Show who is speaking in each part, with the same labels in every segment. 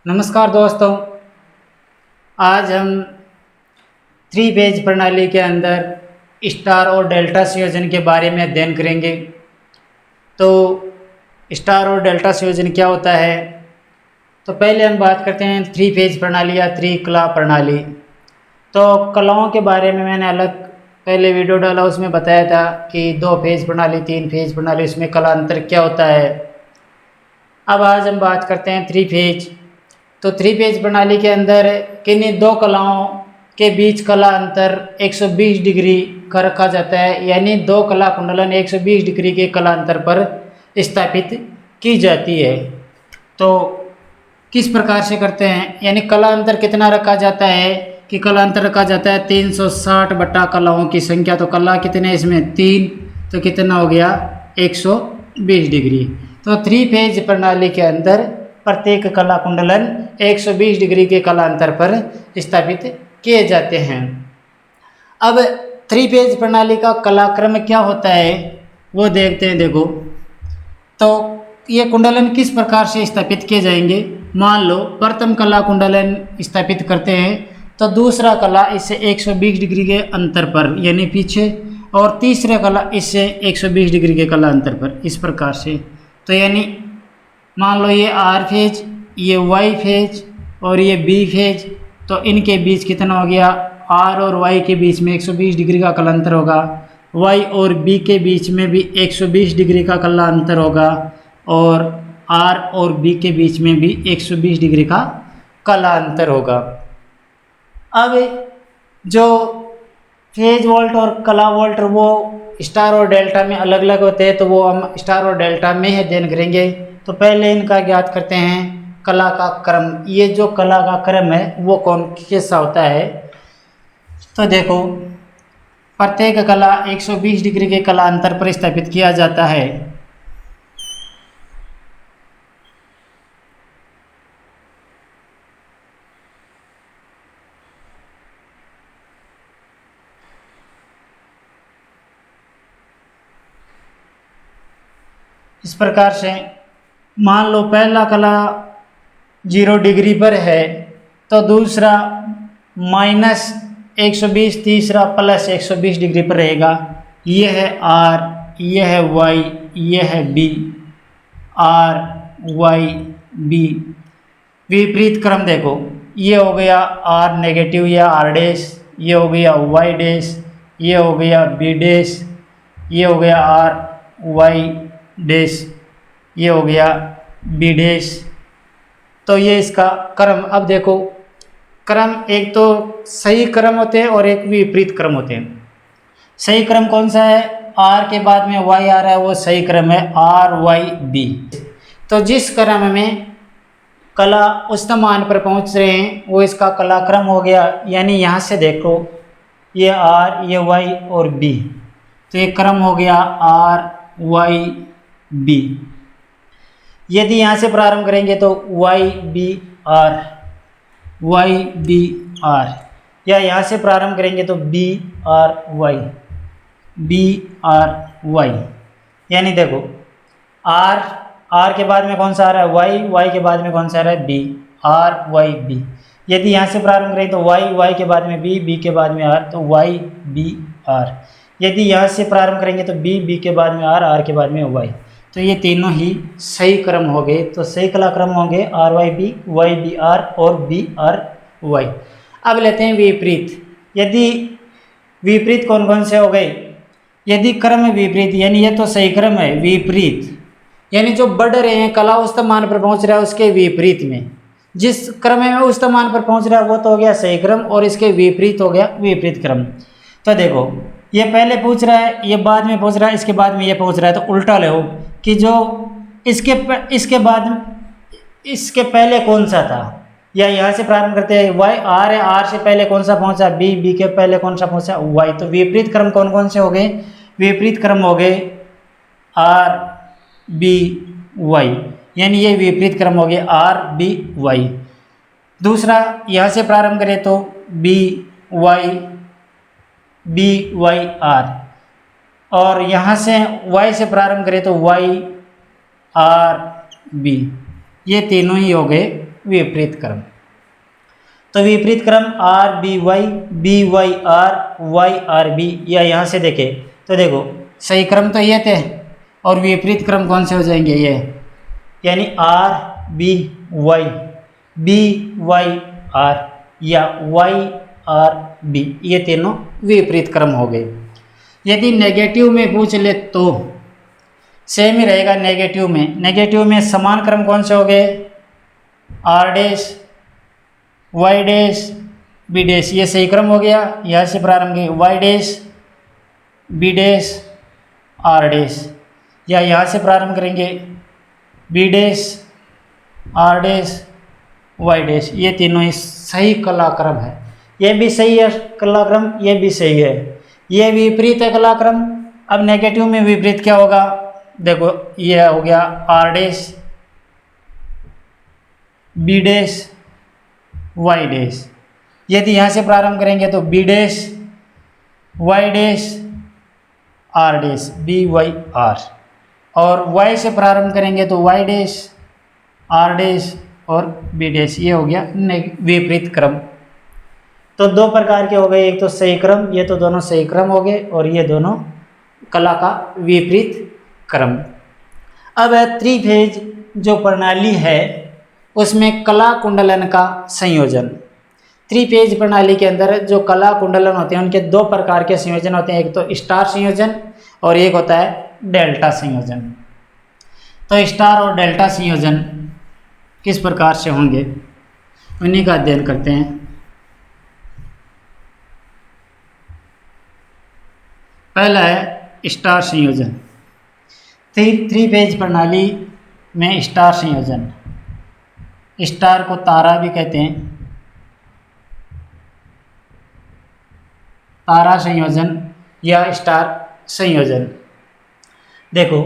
Speaker 1: नमस्कार दोस्तों। आज हम थ्री फेज प्रणाली के अंदर स्टार और डेल्टा संयोजन के बारे में अध्ययन करेंगे। तो स्टार और डेल्टा संयोजन क्या होता है? तो पहले हम बात करते हैं थ्री फेज प्रणाली या थ्री कला प्रणाली। तो कलाओं के बारे में मैंने अलग पहले वीडियो डाला, उसमें बताया था कि दो फेज प्रणाली, तीन फेज प्रणाली, उसमें कला अंतर क्या होता है। अब आज हम बात करते हैं थ्री फेज। तो थ्री फेज प्रणाली के अंदर किन्हीं दो कलाओं के बीच कला अंतर 120 डिग्री का रखा जाता है, यानी दो कला कुंडलन 120 डिग्री के कला अंतर पर स्थापित की जाती है। तो किस प्रकार से करते हैं, यानी कला अंतर कितना रखा जाता है कि कला अंतर रखा जाता है 360 बटा कलाओं की संख्या। तो कला कितने इसमें 3, तो कितना हो गया 120 डिग्री। तो थ्री फेज प्रणाली के अंदर प्रत्येक कला कुंडलन 120 डिग्री के कला अंतर पर स्थापित किए जाते हैं। अब थ्री फेज प्रणाली का कलाक्रम क्या होता है वो देखते हैं। देखो, तो ये कुंडलन किस प्रकार से स्थापित किए जाएंगे। मान लो प्रथम कला कुंडलन स्थापित करते हैं, तो दूसरा कला इससे 120 डिग्री के अंतर पर यानी पीछे, और तीसरा कला इससे 120 डिग्री के कला अंतर पर, इस प्रकार से। तो यानी मान लो ये आर फेज, ये वाई फेज और ये बी फेज, तो इनके बीच कितना हो गया, आर और वाई के बीच में 120 डिग्री का कला अंतर होगा। वाई और बी के बीच में भी 120 डिग्री का कला अंतर होगा, और आर और बी के बीच में भी 120 डिग्री का कला अंतर होगा। अब जो फेज वोल्ट और कला वोल्ट वो स्टार और डेल्टा में अलग अलग होते हैं, तो वो हम स्टार और डेल्टा में ही अध्ययन करेंगे। तो पहले इनका ज्ञात करते हैं कला का क्रम। ये जो कला का क्रम है वो कौन कैसा होता है। तो देखो, प्रत्येक कला 120 डिग्री के कला अंतर पर स्थापित किया जाता है। इस प्रकार से मान लो पहला कला 0 डिग्री पर है, तो दूसरा -120, तीसरा +120 डिग्री पर रहेगा। ये है आर, ये है वाई, ये है बी, आर वाई बी। विपरीत क्रम देखो, ये हो गया आर नेगेटिव या आर डैश, ये हो गया वाई डैश, ये हो गया बी डैश, ये हो गया आर वाई डैश, ये हो गया बी डैश। तो ये इसका क्रम। अब देखो, क्रम एक तो सही क्रम होते हैं और एक विपरीत क्रम होते हैं। सही क्रम कौन सा है, आर के बाद में वाई आ रहा है, वो सही क्रम है आर वाई बी। तो जिस क्रम में कला उच्चतम मान पर पहुंच रहे हैं वो इसका कलाक्रम हो गया। यानी यहाँ से देखो, ये आर, ये वाई और बी, तो ये क्रम हो गया आर वाई बी। यदि यहाँ से प्रारंभ करेंगे तो Y B R, Y B R, या यहाँ से प्रारंभ करेंगे तो B R Y, B R Y. यानी देखो, आर, आर के बाद में कौन सा आ रहा है वाई, वाई के बाद में कौन सा आ रहा है बी, आर वाई बी। यदि यहाँ से प्रारंभ करें तो वाई, वाई के बाद में बी, बी के बाद में आर, तो वाई बी आर। यदि यहाँ से प्रारंभ करेंगे तो बी, बी के बाद में आर, आर के बाद में वाई। तो ये तीनों ही सही क्रम हो गए। तो सही कलाक्रम होंगे आर वाई बी आर और बी आर वाई। अब लेते हैं विपरीत। यदि विपरीत कौन कौन से हो गए, यदि क्रम विपरीत, यानी ये तो सही क्रम है, विपरीत यानी जो बढ़ रहे हैं, कला उच्चतम मान पर पहुंच रहा है उसके विपरीत में जिस क्रम में उच्चतम मान पर पहुंच रहा है वो तो हो गया सही क्रम, और इसके विपरीत हो गया विपरीत क्रम। तो देखो, ये पहले पूछ रहा है, ये बाद में पहुंच रहा है, इसके बाद में ये पहुंच रहा है, तो उल्टा ले कि जो इसके बाद इसके पहले कौन सा था, या यहाँ से प्रारंभ करते हैं वाई, आर है, आर से पहले कौन सा पहुंचा बी, बी के पहले कौन सा पहुंचा वाई। तो विपरीत क्रम कौन कौन से हो गए, विपरीत क्रम हो गए आर बी वाई, यानी ये विपरीत क्रम हो गया आर बी वाई। दूसरा यहाँ से प्रारंभ करें तो बी वाई आर, और यहाँ से y से प्रारंभ करें तो y r b, ये तीनों ही हो गए विपरीत क्रम। तो विपरीत क्रम R B Y R B, या यहाँ से देखें तो देखो सही क्रम तो ये थे और विपरीत क्रम कौन से हो जाएंगे ये, यानी आर बी वाई आर या वाई आर बी, ये तीनों विपरीत क्रम हो गए। यदि नेगेटिव में पूछ ले तो सेम ही रहेगा। नेगेटिव में समान क्रम कौन से हो गए, R dash Y dash B dash, ये सही क्रम हो गया। यहाँ से प्रारंभ Y dash B dash R dash, या यहाँ से प्रारंभ करेंगे B dash R dash Y dash, ये तीनों ही सही कलाक्रम है। ये भी सही है कलाक्रम, ये भी सही है। ये विपरीत है कलाक्रम। अब नेगेटिव में विपरीत क्या होगा, देखो ये हो गया R dash B dash Y dash. यदि यहाँ से प्रारंभ करेंगे तो B dash Y dash R dash B Y R, और वाई से प्रारंभ करेंगे तो वाई डैश आर डैश और बी डैश, ये हो गया विपरीत क्रम। तो दो प्रकार के हो गए, एक तो सही क्रम, ये तो दोनों सही क्रम हो गए, और ये दोनों कला का विपरीत क्रम। अब त्रिभेज जो प्रणाली है उसमें कला कुंडलन का संयोजन। त्रिभेज प्रणाली के अंदर जो कला कुंडलन होते हैं उनके दो प्रकार के संयोजन होते हैं, एक तो स्टार संयोजन और एक होता है डेल्टा संयोजन। तो स्टार और डेल्टा संयोजन किस प्रकार से होंगे उन्हीं का अध्ययन करते हैं। पहला है स्टार संयोजन। त्रिभेज प्रणाली में स्टार संयोजन, स्टार को तारा भी कहते हैं, तारा संयोजन या स्टार संयोजन। देखो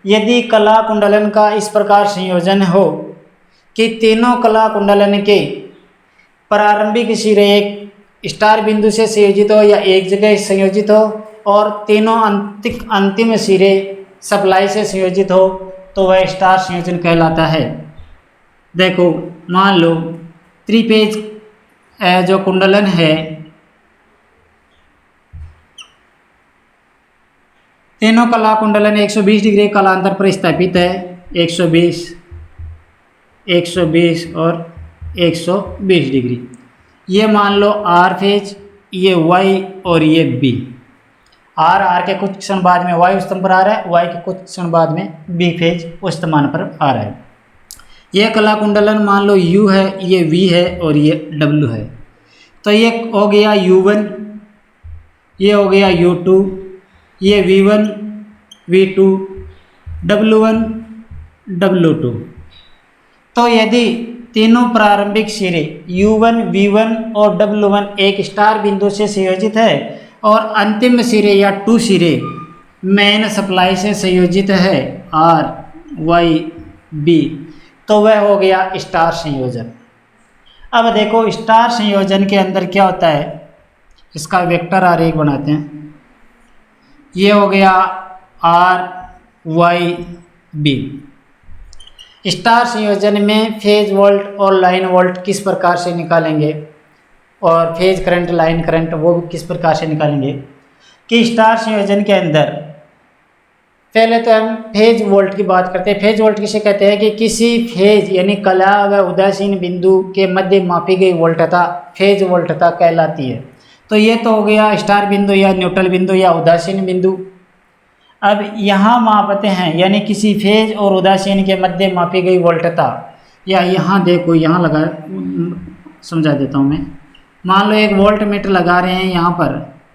Speaker 1: यदि कला कुंडलन का इस प्रकार संयोजन हो कि तीनों कला कुंडलन के प्रारंभिक सिरे एक स्टार बिंदु से संयोजित हो या एक जगह संयोजित हो, और तीनों अंतिम सिरे सप्लाई से संयोजित हो, तो वह स्टार संयोजन कहलाता है। देखो मान लो त्रिभेज जो कुंडलन है, तीनों कला कुंडलन 120 डिग्री कलांतर पर स्थापित है, 120, 120 और 120 डिग्री। ये मान लो आर फेज, ये वाई और ये बी। आर के कुछ क्षण बाद में वाई उच्चतम पर आ रहा है, वाई के कुछ क्षण बाद में बी फेज उच्चतमान पर आ रहा है। ये कला कुंडलन मान लो U है, ये V है और ये W है। तो ये हो गया U1, ये हो गया U2, ये V1 V2 W1 W2। तो यदि तीनों प्रारंभिक सिरे U1 V1 और W1 एक स्टार बिंदु से संयोजित है और अंतिम सिरे या 2 सिरे मेन सप्लाई से संयोजित है R Y B, तो वह हो गया स्टार संयोजन। अब देखो स्टार संयोजन के अंदर क्या होता है, इसका वेक्टर आरेख बनाते हैं। ये हो गया R Y B। स्टार संयोजन में फेज वोल्ट और लाइन वोल्ट किस प्रकार से निकालेंगे, और फेज करंट लाइन करंट वो किस प्रकार से निकालेंगे कि स्टार संयोजन के अंदर पहले तो हम फेज वोल्ट की बात करते हैं। फेज वोल्ट किसे कहते हैं कि किसी फेज यानी कला व उदासीन बिंदु के मध्य मापी गई वोल्टता फेज वोल्टता कहलाती है। तो ये तो हो गया स्टार बिंदु या न्यूट्रल बिंदु या उदासीन बिंदु। अब यहाँ मापते हैं यानी किसी फेज और उदासीन के मध्य मापी गई वोल्टता, या यहाँ देखो यहाँ लगा समझा देता हूँ मैं। मान लो एक वोल्ट मीटर लगा रहे हैं यहाँ पर,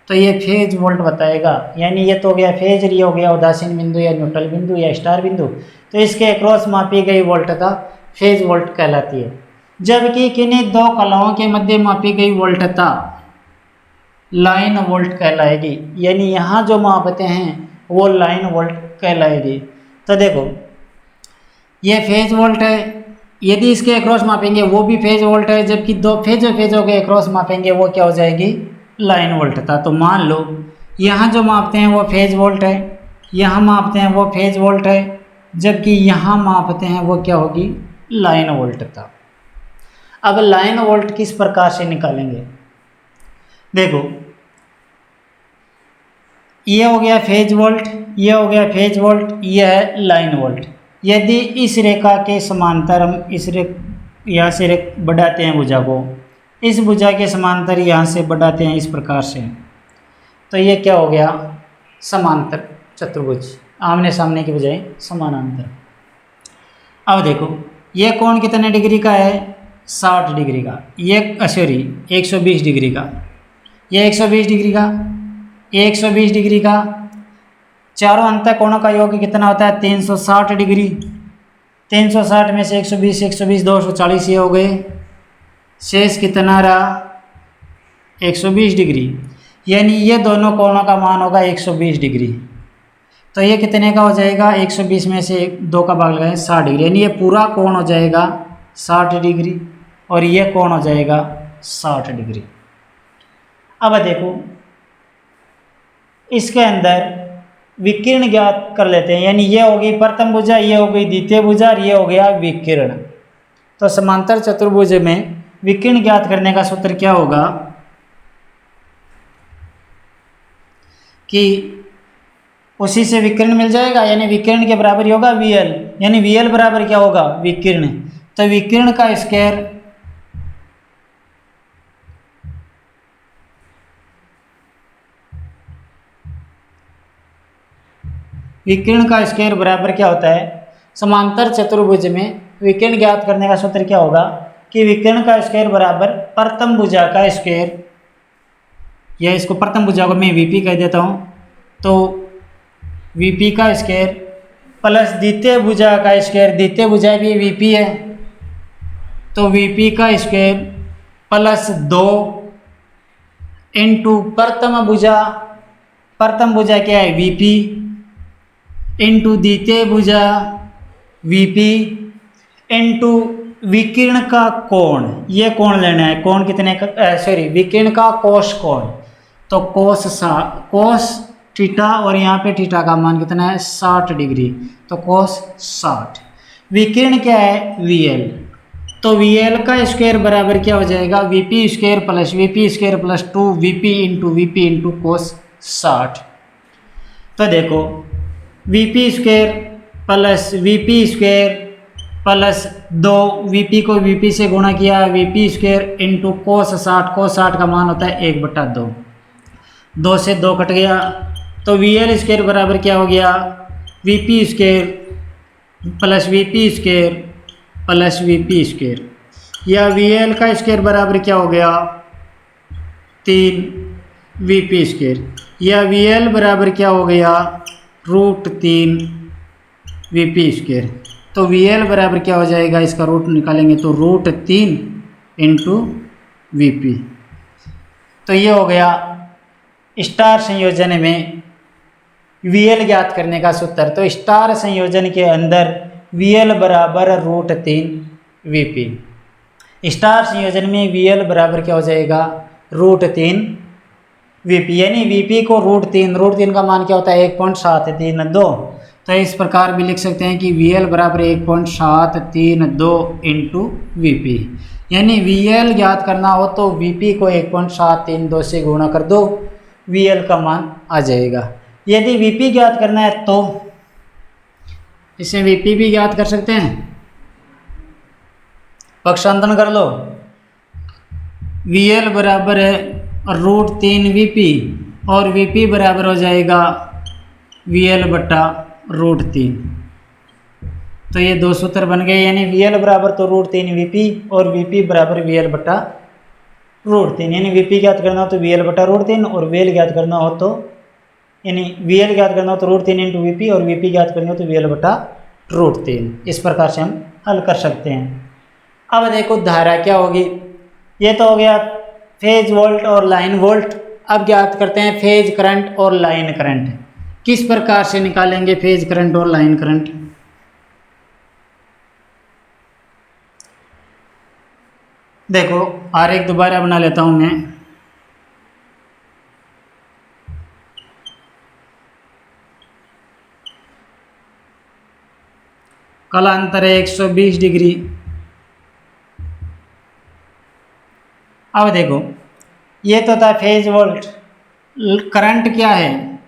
Speaker 1: तो ये फेज वोल्ट बताएगा, यानी ये तो हो गया फेज, ये हो गया उदासीन बिंदु या न्यूट्रल बिंदु या स्टार बिंदु। तो इसके अक्रॉस मापी गई वोल्टता फेज वोल्ट कहलाती है। जबकि किन्हीं दो कलाओं के मध्य मापी गई वोल्टता लाइन वोल्ट कहलाएगी, यानी यहाँ जो मापते हैं वो लाइन वोल्ट कहलाएगी। तो देखो ये फेज वोल्ट है, यदि इसके अक्रॉस मापेंगे वो भी फेज वोल्ट है, जबकि दो फेजों के अक्रॉस मापेंगे वो क्या हो जाएगी लाइन वोल्टता। तो मान लो यहाँ जो मापते हैं वो फेज वोल्ट है, यहाँ मापते हैं वो फेज वोल्ट है, जबकि यहाँ मापते हैं वो क्या होगी लाइन वोल्टता। अब लाइन वोल्ट किस प्रकार से निकालेंगे, देखो ये हो गया फेज वोल्ट, ये हो गया फेज वोल्ट, ये है लाइन वोल्ट। यदि इस रेखा के समांतर हम इस यहाँ से बढ़ाते हैं भुजा को, इस भुजा के समांतर यहाँ से बढ़ाते हैं इस प्रकार से, तो ये क्या हो गया समांतर चतुर्भुज, आमने सामने की बजाय समानांतर। अब देखो ये कोण कितने डिग्री का है, 60 डिग्री का, ये सॉरी 120 डिग्री का, ये 120 डिग्री का, ये 120 डिग्री का, चारों अंतः कोणों का योग कितना होता है 360 डिग्री। 360 में से 120 120 240 ये हो गए, शेष कितना रहा 120 डिग्री, यानी ये दोनों कोणों का मान होगा 120 डिग्री। तो ये कितने का हो जाएगा, 120 में से 2 का भाग लगाएं 60 डिग्री, यानी ये पूरा कोण हो जाएगा 60 डिग्री और ये कोण हो जाएगा 60 डिग्री। अब देखो इसके अंदर विकिरण ज्ञात कर लेते हैं, यानी ये होगी प्रथम भुजा, ये हो गई द्वितीय भुजा और ये हो गया विकिरण। तो समांतर चतुर्भुज में विकिरण ज्ञात करने का सूत्र क्या होगा कि उसी से विकिरण मिल जाएगा, यानी विकिरण के बराबर ही होगा VL, यानी VL बराबर क्या होगा विकिरण। तो विकिरण का स्क्वायर बराबर क्या होता है, समांतर चतुर्भुज में विकिरण ज्ञात करने का सूत्र क्या होगा कि विकिरण का स्क्वायर बराबर प्रथम भुजा का स्क्वायर, या इसको प्रथम भुजा को मैं VP कह देता हूँ, तो VP का स्क्वायर प्लस द्वितीय भुजा का स्क्वायर, द्वितीय भुजा भी VP है तो VP का स्क्वायर प्लस 2 इंटू प्रथम भुजा, प्रथम भुजा क्या है VP, इंटू द्वितीय भुजा VP, इंटू विकिरण का कोण, ये कोण लेना है, कोण कितने का सॉरी विकिरण का कोस कोण, तो कोस थीटा और यहाँ पे थीटा का मान कितना है 60 डिग्री, तो कोस 60। विकिरण क्या है VL, तो VL का स्क्वायर बराबर क्या हो जाएगा VP square plus 2 VP into cos 60। तो देखो VP स्क्वायर प्लस 2 VP को VP से गुणा किया, VP स्क्वायर इंटू कोस 60 का मान होता है 1/2, 2 से 2 कट गया, तो VL स्क्वायर बराबर क्या हो गया VP square plus VP square, या VL का स्क्वायर बराबर क्या हो गया 3 VP स्क्वायर, या VL बराबर क्या हो गया √3 VP स्क्वायर। तो VL बराबर क्या हो जाएगा, इसका रूट निकालेंगे तो √3 इंटू VP। तो ये हो गया स्टार संयोजन में VL ज्ञात करने का सूत्र। तो स्टार संयोजन के अंदर VL बराबर √3 VP, स्टार संयोजन में VL बराबर क्या हो जाएगा √3 VP, यानी VP को √3 का मान क्या होता है 1.732, तो इस प्रकार भी लिख सकते हैं कि VL बराबर 1.732 इंटू VP, यानी VL ज्ञात करना हो तो VP को 1.732 से गुणा कर दो, VL का मान आ जाएगा। यदि VP ज्ञात करना है तो इसे VP भी ज्ञात कर सकते हैं, पक्षांतरण कर लो, VL बराबर है √3 VP और VP बराबर हो जाएगा VL/√3। तो ये दो सूत्र बन गए, यानी VL बराबर तो √3 VP और VP बराबर VL/√3, यानी VP ज्ञात करना हो तो VL/√3 और VL ज्ञात करना हो तो यानी VL ज्ञात करना हो तो √3 इंटू VP और VP ज्ञात करनी हो तो VL/√3। इस प्रकार से हम हल कर सकते हैं। अब देखो धारा क्या होगी, ये तो हो गया फेज वोल्ट और लाइन वोल्ट। अब ज्ञात करते हैं फेज करंट और लाइन करंट। किस प्रकार से निकालेंगे फेज करंट और लाइन करंट, देखो आरेख दोबारा बना लेता हूं मैं। कलांतर है 120 डिग्री, अब देखो, ये तो था फेज वोल्ट, करंट क्या है,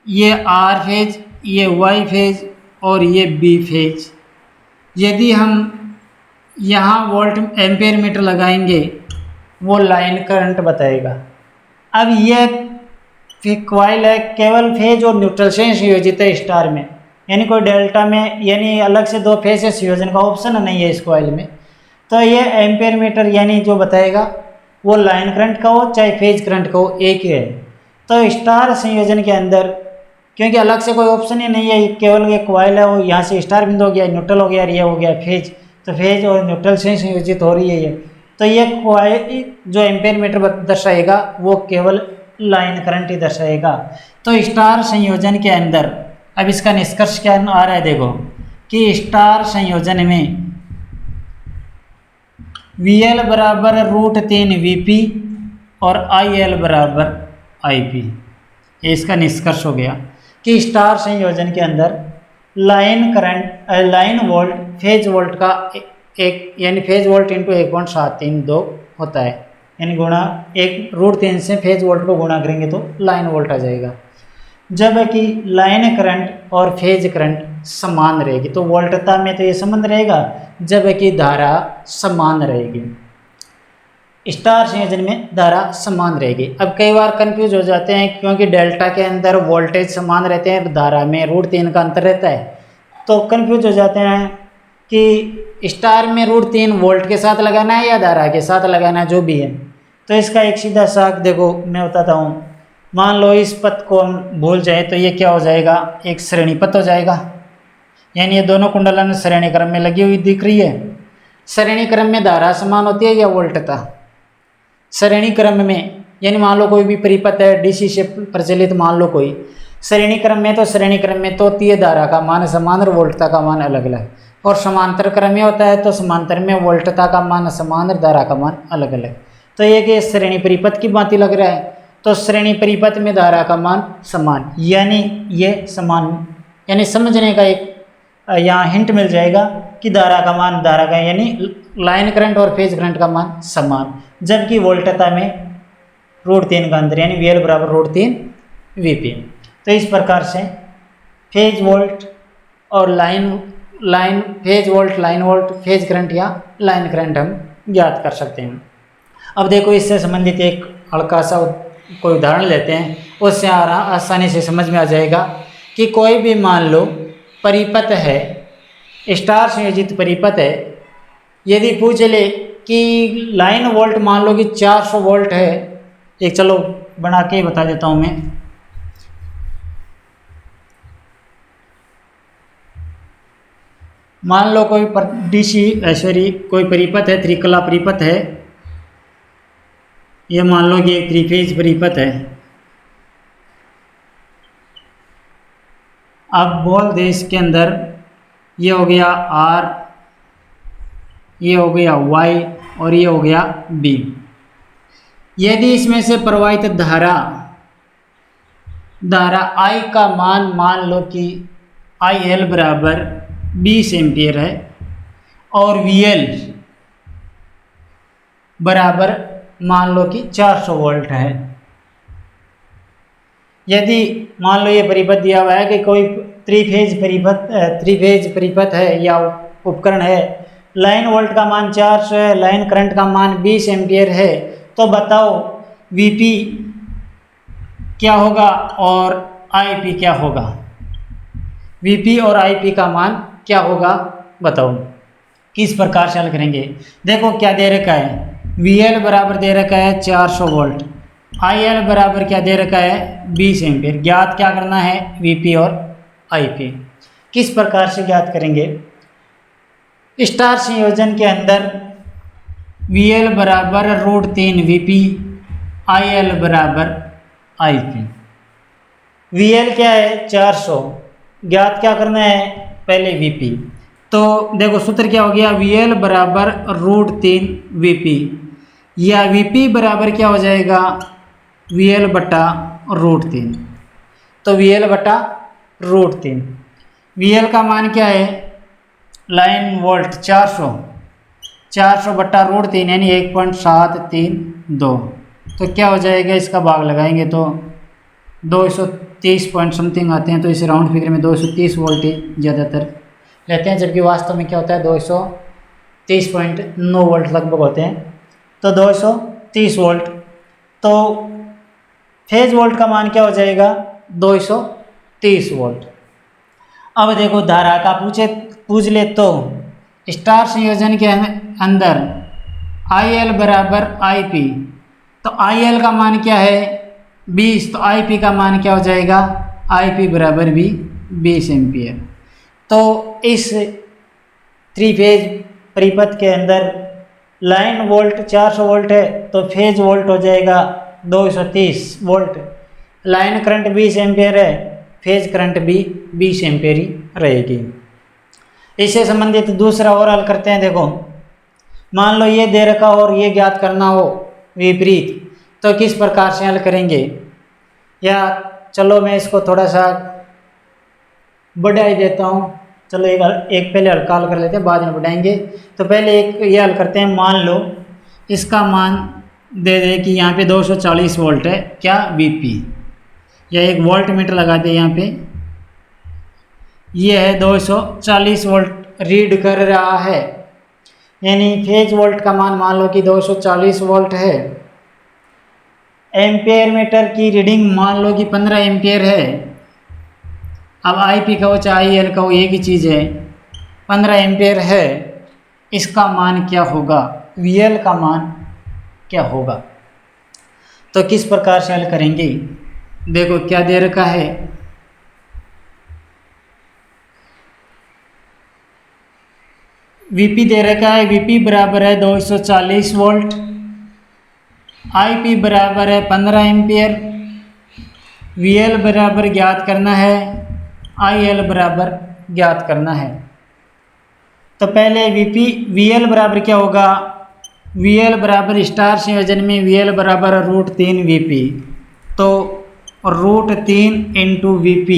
Speaker 1: ये आर फेज, ये वाई फेज और ये बी फेज। यदि हम यहाँ वोल्ट एम्पेयर मीटर लगाएंगे वो लाइन करंट बताएगा। अब यह कॉइल है केवल फेज और न्यूट्रल से संयोजित है स्टार में, यानी कोई डेल्टा में, यानी अलग से दो फेज से संयोजन का ऑप्शन नहीं है इस कॉइल में। तो ये एम्पेयर मीटर यानी जो बताएगा वो लाइन करंट का हो चाहे फेज करंट का हो, एक ही है। तो स्टार संयोजन के अंदर क्योंकि अलग से कोई ऑप्शन ही नहीं है, केवल ये कॉइल है, वो यहाँ से स्टार बिंदु हो गया, न्यूट्रल हो गया और ये हो गया फेज, तो फेज और न्यूट्रल से संयोजित हो रही है ये। तो ये कॉइल जो एम्पेयर मीटर दर्शाएगा वो केवल लाइन करंट ही दर्शाएगा। तो स्टार संयोजन के अंदर अब इसका निष्कर्ष क्या आ रहा है, देखो कि स्टार संयोजन में VL बराबर √3 VP और IL बराबर IP, ये इसका निष्कर्ष हो गया कि स्टार संयोजन के अंदर line current, line volt phase volt का एक यानी फेज वोल्ट इंटू 1.732 होता है, यानी गुणा एक √3 से फेज वोल्ट को गुणा करेंगे तो लाइन वोल्ट आ जाएगा। जबकि लाइन करंट और फेज करंट समान रहेगी, तो वोल्टता में तो ये संबंध रहेगा, जबकि धारा समान रहेगी। स्टार संयोजन में धारा समान रहेगी। अब कई बार कंफ्यूज हो जाते हैं क्योंकि डेल्टा के अंदर वोल्टेज समान रहते हैं, धारा में √3 का अंतर रहता है, तो कंफ्यूज हो जाते हैं कि स्टार में √3 वोल्ट के साथ लगाना है या धारा के साथ लगाना है, जो भी है। तो इसका एक सीधा सा देखो मैं बताता हूँ। मान लो इस पथ को हम भूल जाए तो ये क्या हो जाएगा, एक श्रेणी पथ हो जाएगा, यानी ये दोनों कुंडलन श्रेणी क्रम में लगी हुई दिख रही है। श्रेणी क्रम में धारा समान होती है या वोल्टता, श्रेणी क्रम में, यानी मान लो कोई भी परिपथ है डीसी से प्रचलित, मान लो कोई श्रेणी क्रम में, तो श्रेणी क्रम में तो तीय धारा का मान समान और वोल्टता का मान अलग अलग, और समांतर क्रम में होता है तो समांतर में वोल्टता का मान समान और धारा का मान अलग अलग। तो ये श्रेणी परिपथ की भांति लग रहा है, तो श्रेणी परिपथ में धारा का मान समान, यानी ये समान, यानी समझने का एक यहाँ हिंट मिल जाएगा कि धारा का मान, धारा का यानी लाइन करंट और फेज करंट का मान समान, जबकि वोल्टता में √3 का अंतर, यानी VL बराबर √3 VP। तो इस प्रकार से फेज वोल्ट और line phase volt, line volt, phase current या लाइन करंट हम ज्ञात कर सकते हैं। अब देखो इससे संबंधित एक हल्का सा कोई उदाहरण लेते हैं, उससे आसानी से समझ में आ जाएगा कि कोई भी मान लो परिपथ है, स्टार संयोजित परिपथ है, यदि पूछ ले कि लाइन वोल्ट मान लो कि 400 वोल्ट है, एक चलो बना के बता देता हूँ मैं। मान लो कोई कोई परिपथ है, त्रिकला परिपथ है, ये मान लो कि एक 3 फेज परिपथ है। अब बोल दे इसके अंदर ये हो गया R, ये हो गया Y और ये हो गया B। यदि इसमें से प्रवाहित धारा I का मान लो कि IL बराबर 20 एम्पियर है और VL बराबर मान लो कि 400 वोल्ट है। यदि मान लो ये परिपथ दिया हुआ है कि कोई 3 फेज परिपथ है या उपकरण है, लाइन वोल्ट का मान 400 है, लाइन करंट का मान 20 एम्पियर है, तो बताओ VP क्या होगा और IP क्या होगा, VP और IP का मान क्या होगा बताओ। किस प्रकार से हल करेंगे, देखो क्या दे रखा है, VL बराबर दे रखा है 400 वोल्ट, IL बराबर क्या दे रखा है 20 एम्पियर। ज्ञात क्या करना है VP और IP। किस प्रकार से ज्ञात करेंगे, स्टार संयोजन के अंदर VL बराबर √3 VP, IL बराबर IP। VL क्या है 400, ज्ञात क्या करना है पहले VP। तो देखो सूत्र क्या हो गया, VL बराबर √3 VP, या VP बराबर क्या हो जाएगा VL बटा √3। तो VL बटा √3, VL का मान क्या है लाइन वोल्ट 400 400/√3 यानी 1.732। तो क्या हो जाएगा, इसका भाग लगाएंगे तो 230 पॉइंट समथिंग आते हैं। तो इसे राउंड फिगर में 230 वोल्ट ही ज़्यादातर लेते हैं, जबकि वास्तव में क्या होता है 230.9 वोल्ट लगभग होते हैं। तो 230 वोल्ट, तो फेज वोल्ट का मान क्या हो जाएगा 230 वोल्ट। अब देखो धारा का पूछ ले तो स्टार संयोजन के अंदर IL बराबर IP, तो IL का मान क्या है 20, तो IP का मान क्या हो जाएगा IP बराबर भी 20 एम्पियर। तो इस 3 फेज परिपथ के अंदर लाइन वोल्ट 400 वोल्ट है, तो फेज वोल्ट हो जाएगा 230 वोल्ट। लाइन करंट 20 एम्पियर है, फेज करंट भी 20 एम्पियर ही रहेगी। इससे संबंधित दूसरा और हल करते हैं। देखो मान लो ये दे रखा हो और ये ज्ञात करना हो विपरीत, तो किस प्रकार से हल करेंगे, या चलो मैं इसको थोड़ा सा बढ़ा ही देता हूँ। चलो एक पहले हल्का हल कर लेते हैं, बाद में बढ़ाएंगे। तो पहले एक ये हल करते हैं। मान लो इसका मान दे दे कि यहाँ पे 240 वोल्ट है, क्या VP, या एक वोल्ट मीटर लगा दे यहाँ पे, ये है 240 वोल्ट रीड कर रहा है, यानी फेज वोल्ट का मान लो कि 240 वोल्ट है। एम्पियर मीटर की रीडिंग मान लो कि 15 एम्पियर है। अब IP का हो चाहे IL का हो एक ही चीज़ है, 15 एम्पियर है। इसका मान क्या होगा, VL का मान क्या होगा। तो किस प्रकार से हल करेंगे, देखो क्या दे रखा है, VP दे रखा है, VP बराबर है 240 वोल्ट, IP बराबर है 15 एम्पियर, VL बराबर ज्ञात करना है, IL बराबर ज्ञात करना है। तो पहले VL बराबर क्या होगा, VL बराबर स्टार संयोजन में VL बराबर √3 VP, तो √3 × VP,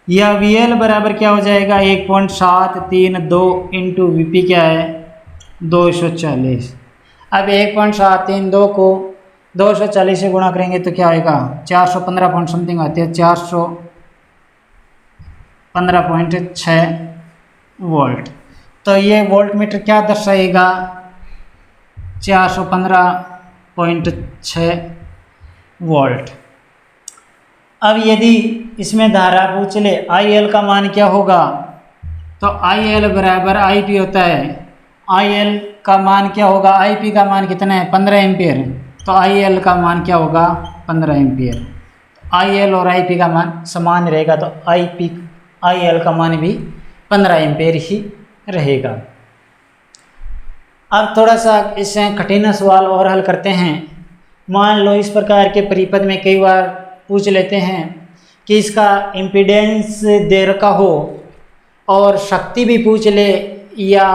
Speaker 1: या VL बराबर क्या हो जाएगा 1.732 × VP क्या है 240। अब 1.732 को 240 से गुणा करेंगे तो क्या आएगा 415 पॉइंट समथिंग आते हैं, 415.6 वोल्ट। तो ये वोल्ट मीटर क्या दर्शाएगा 415.6 वोल्ट। अब यदि इसमें धारा पूछ ले IL का मान क्या होगा, तो IL बराबर IP होता है। IL का मान क्या होगा, IP का मान कितना है 15 एम्पियर, तो IL का मान क्या होगा 15 एम्पियर। IL और IP का मान समान रहेगा, तो IL का मान भी 15 एम्पियर ही रहेगा। अब थोड़ा सा इससे कठिन सवाल और हल करते हैं। मान लो इस प्रकार के परिपथ में कई बार पूछ लेते हैं कि इसका इम्पीडेंस दे रखा हो और शक्ति भी पूछ ले या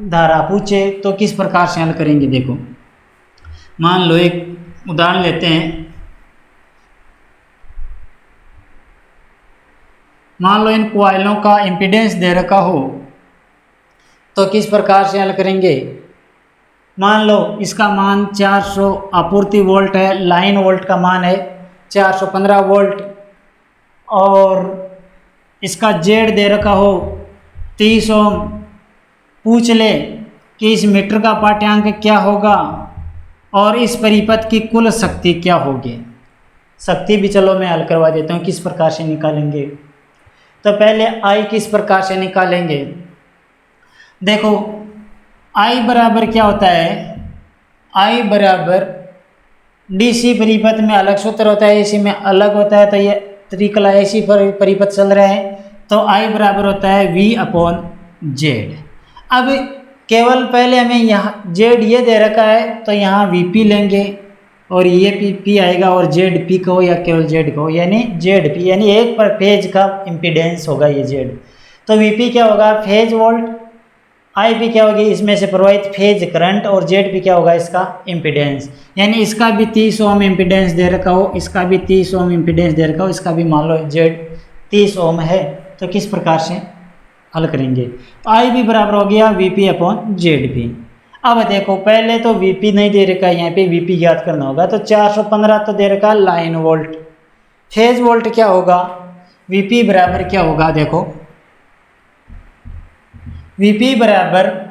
Speaker 1: धारा पूछे, तो किस प्रकार से हल करेंगे। देखो मान लो एक उदाहरण लेते हैं। मान लो इन कॉइलों का इम्पीडेंस दे रखा हो, तो किस प्रकार से हल करेंगे। मान लो इसका मान 400 आपूर्ति वोल्ट है, लाइन वोल्ट का मान है 415 वोल्ट, और इसका जेड दे रखा हो 30 ओम। पूछ ले कि इस मीटर का पाठ्यांक क्या होगा और इस परिपथ की कुल शक्ति क्या होगी। शक्ति भी चलो मैं हल करवा देता हूँ किस प्रकार से निकालेंगे। तो पहले I किस प्रकार से निकालेंगे। देखो I बराबर क्या होता है, I बराबर DC परिपथ में अलग सूत्र होता है, AC में अलग होता है। तो ये त्रिकला AC परिपथ चल रहा है, तो I बराबर होता है V/Z। अब केवल पहले हमें यहाँ Z ये दे रखा है, तो यहाँ VP लेंगे और ये P आएगा, और ZP को या केवल Z को, यानी ZP यानी एक पर फेज का इम्पीडेंस होगा ये Z। तो VP क्या होगा फेज वोल्ट, IP क्या होगी इसमें से प्रवाहित फेज करंट, और ZP क्या होगा इसका इम्पीडेंस। यानी इसका भी 30 ओम इम्पीडेंस दे रखा हो, इसका भी 30 ओम इम्पीडेंस दे रखा हो, इसका भी मान लो Z 30 ओम है। तो किस प्रकार से हल करेंगे। तो आई बी बराबर हो गया V P upon Z P. अब देखो पहले तो वी पी नहीं दे रखा है, यहाँ पे वी पी ज्ञात करना होगा। तो 415 तो दे रखा लाइन वोल्ट। फेज वोल्ट क्या होगा, वी पी बराबर क्या होगा, देखो वी पी बराबर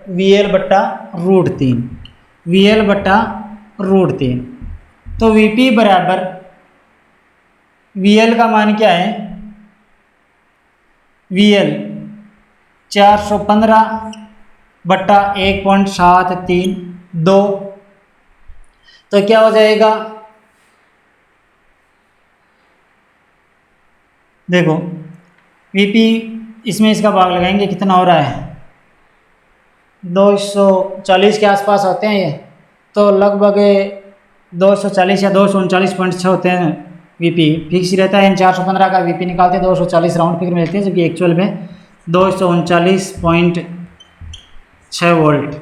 Speaker 1: वी एल बट्टा रूट 3, वी एल बट्टा रूट 3। तो वी पी बराबर वी एल का मान क्या है, वी एल 415 बट्टा 1.732। तो क्या हो जाएगा, देखो वीपी इसमें इसका भाग लगाएंगे, कितना हो रहा है 240 के आसपास होते हैं ये, तो लगभग 240 या 239.6 होते हैं वीपी। फिक्स ही रहता है, 415 का वीपी निकालते हैं 240 राउंड फिगर मिलती है, जबकि एक्चुअल में 239.6 वोल्ट।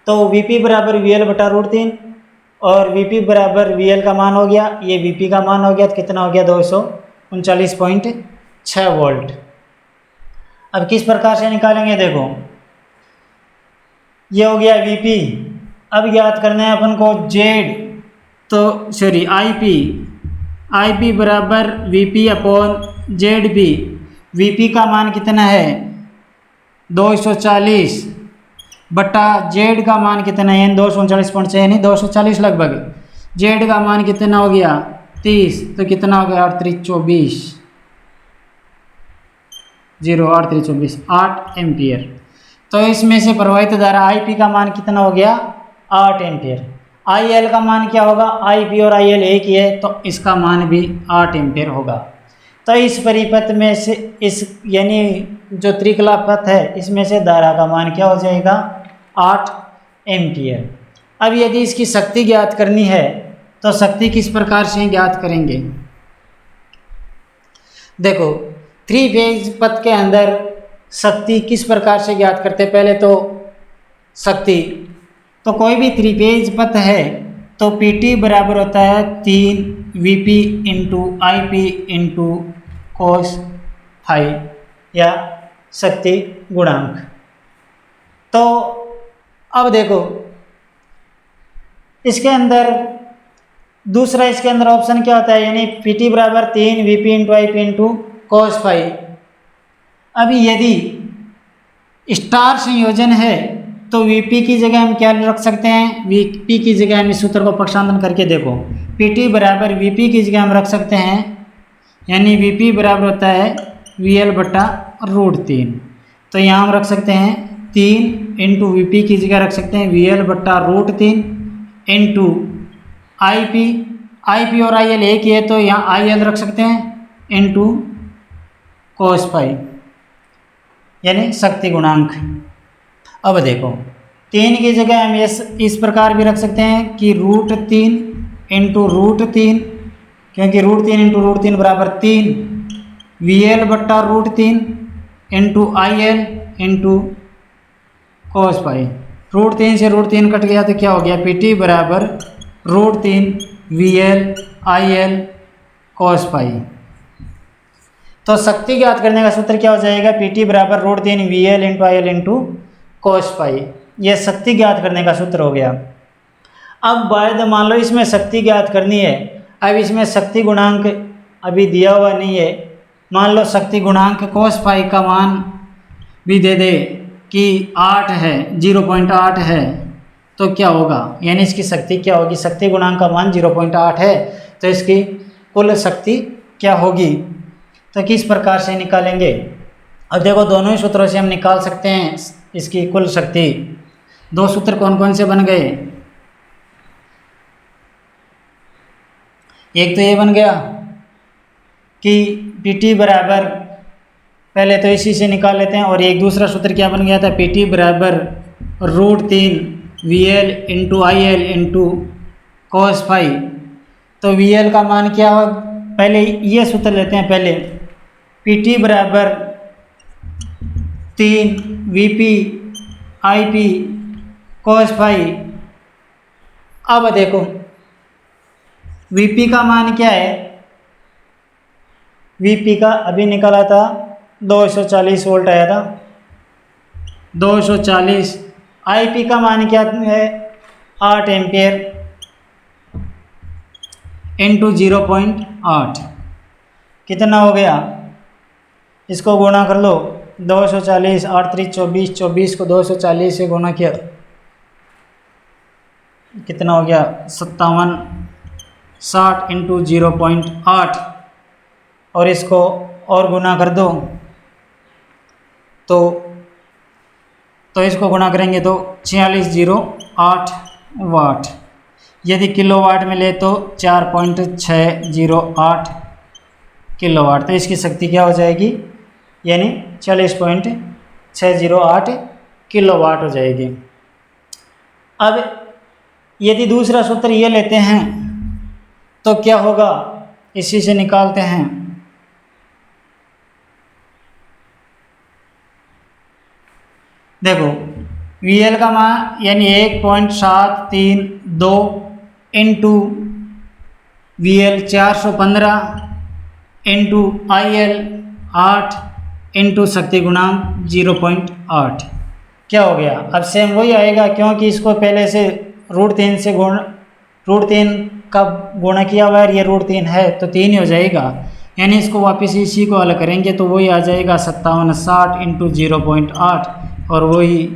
Speaker 1: तो वीपी बराबर वी एल बटा रूट 3 और वीपी बराबर वी एल का मान हो गया, ये वीपी का मान हो गया, तो कितना हो गया 239.6 वोल्ट। अब किस प्रकार से निकालेंगे, देखो ये हो गया वीपी। अब याद करना है अपन को जेड, तो सॉरी आईपी बराबर VP upon Z P. VP का मान कितना है 240 बट्टा जेड का मान कितना है 239.6 यानी 240 लगभग। जेड का मान कितना हो गया 30, तो कितना हो गया 8 3 24, 8 3 24 8 एम्पियर। तो इसमें से प्रवाहित धारा आईपी का मान कितना हो गया 8 एम्पियर। आईएल का मान क्या होगा, आईपी और आईएल एक ही है, तो इसका मान भी 8 एम्पियर होगा। तो इस परिपथ में से इस यानी जो त्रिकला पथ है इसमें से धारा का मान क्या हो जाएगा 8 एम्पियर। अब यदि इसकी शक्ति ज्ञात करनी है तो शक्ति किस प्रकार से ज्ञात करेंगे, देखो 3 फेज पथ के अंदर शक्ति किस प्रकार से ज्ञात करते हैं। पहले तो शक्ति, तो कोई भी 3 फेज पथ है तो पीटी बराबर होता है 3 VP into IP into cos phi या शक्ति गुणांक। तो अब देखो इसके अंदर दूसरा, इसके अंदर ऑप्शन क्या होता है, यानी पीटी बराबर 3 VP into IP into cos phi. अभी यदि स्टार संयोजन है तो वीपी की जगह हम क्या रख सकते हैं, वीपी की जगह हम इस सूत्र को पक्षांतरण करके देखो, पीटी बराबर वीपी की जगह हम रख सकते हैं, यानी वीपी बराबर होता है वीएल बट्टा रूट 3। तो यहाँ हम रख सकते हैं 3 इंटू वीपी की जगह रख सकते हैं वीएल बट्टा रूट 3 इंटू आईपी और आईएल एक ही है तो यहाँ आईएल रख सकते हैं इंटू कोस फाई यानी शक्ति गुणांक। अब देखो 3 की जगह हम इस प्रकार भी रख सकते हैं कि रूट 3 इंटू रूट 3, क्योंकि रूट 3 इंटू रूट 3 बराबर 3 वी एल बट्टा root 3 into I L into cos phi. Root 3 से रूट 3 कट गया तो क्या हो गया, पी टी बराबर root 3 V L I L cos phi. तो शक्ति ज्ञात करने का सूत्र क्या हो जाएगा, पी टी बराबर root 3 V L into I L into cos phi. यह शक्ति ज्ञात करने का सूत्र हो गया। अब बाद मान लो इसमें शक्ति ज्ञात करनी है, अब इसमें शक्ति गुणांक अभी दिया हुआ नहीं है, मान लो शक्ति गुणांक कोस फाई का मान भी दे दे कि 8 है 0.8 है तो क्या होगा, यानी इसकी शक्ति क्या होगी, शक्ति गुणांक का मान 0.8 है तो इसकी कुल शक्ति क्या होगी। तो किस प्रकार से निकालेंगे, अब देखो दोनों ही सूत्रों से हम निकाल सकते हैं इसकी कुल शक्ति। दो सूत्र कौन कौन से बन गए, एक तो ये बन गया कि पीटी बराबर, पहले तो इसी से निकाल लेते हैं, और एक दूसरा सूत्र क्या बन गया था, पीटी बराबर root 3 V L into I L into cos phi. तो वी एल का मान क्या हो, पहले ये सूत्र लेते हैं, पहले पीटी बराबर 3 वीपी आईपी कोस फाई। अब देखो वीपी का मान क्या है वीपी का अभी निकला था 240 वोल्ट आया था 240। आईपी का मान क्या है 8 एम्पियर इंटू 0.8 कितना हो गया, इसको गुणा कर लो 240 8 3 24 24 को 240 से गुणा किया कितना हो गया 57 60 इंटू 0.8 और इसको और गुणा कर दो तो इसको गुणा करेंगे तो 4608 वाट। यदि किलोवाट में ले तो 4.608 किलोवाट। तो इसकी शक्ति क्या हो जाएगी, यानी 40.608 किलोवाट हो जाएगी। अब यदि दूसरा सूत्र ये लेते हैं तो क्या होगा, इसी से निकालते हैं। देखो VL का मान यानी 1.732 into VL 415 into IL 8 into शक्ति गुणांक 0.8 क्या हो गया। अब सेम वही आएगा क्योंकि इसको पहले से √3 से √3 का गुणा किया हुआ है, ये √3 है तो 3 ही हो जाएगा। यानी इसको वापस इसी को हल करेंगे तो वही आ जाएगा 5760 इंटू 0.8 और वही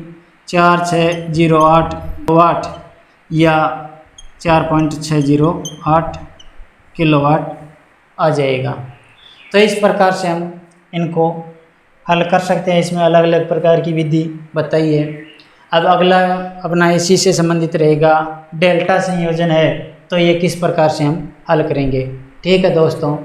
Speaker 1: 4608 वाट या 4.608 किलोवाट आ जाएगा। तो इस प्रकार से हम इनको हल कर सकते हैं। इसमें अलग अलग प्रकार की विधि बताई है। अब अगला अपना इसी से संबंधित रहेगा, डेल्टा संयोजन है तो ये किस प्रकार से हम हल करेंगे। ठीक है दोस्तों।